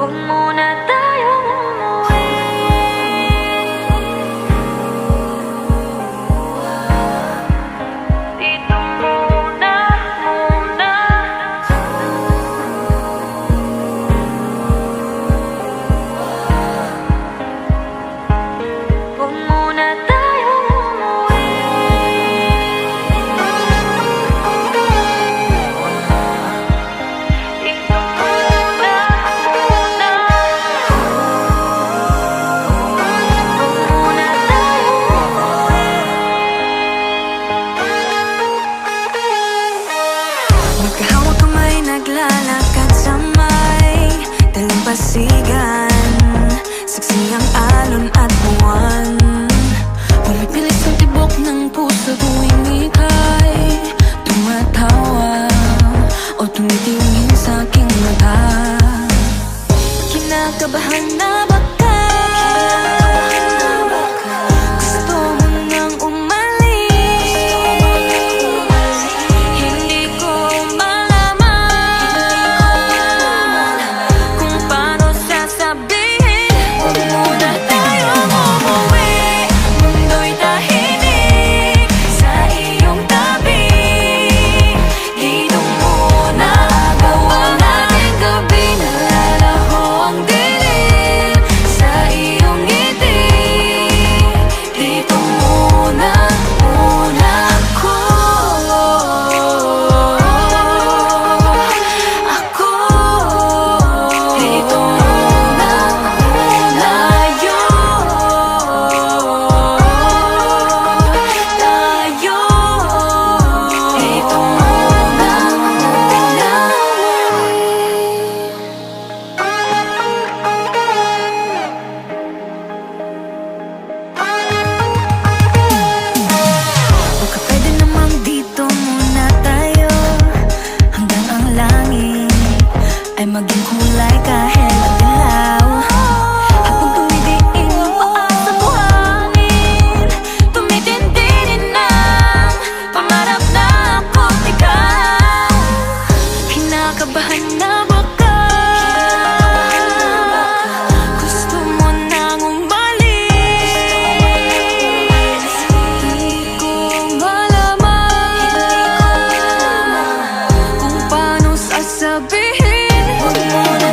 Huwag muna tayong umuwi. Dito muna, muna. Huwag muna tayong umuwi. Dito muna, muna. Huwag muna tayong umuwi. Magkahawak kamay, naglalakad sa may dalampasigan. Saksi ang alon at buwan. Pumipilis ang tibok ng puso tuwing ika'y tumatawa o tumitingin sa aking mata. Kinakabahan na ba ka? Gusto mo nang umalis? Hindi ko malaman kung paano sasabihin. Huwag muna tayong umuwi. Mundo'y tahimik sa iyong tabi. Dito muna gawa natin gabi. Nalalaho ang dilim sa iyong ngiti. Dito muna, muna ako. Dito muna, muna tayo. Dito muna, muna. Baka pwede namang dito muna tayo hanggang ang langit ay maging kulay kahit madilaw. Habang tumidiin ang paa sa buhangin, tumitindi din ang pangarap na ako't ikaw. Kinakabahan na ba ka? Gusto mo nang umalis? Hindi ko malaman kung paano sasabihin. Huwag muna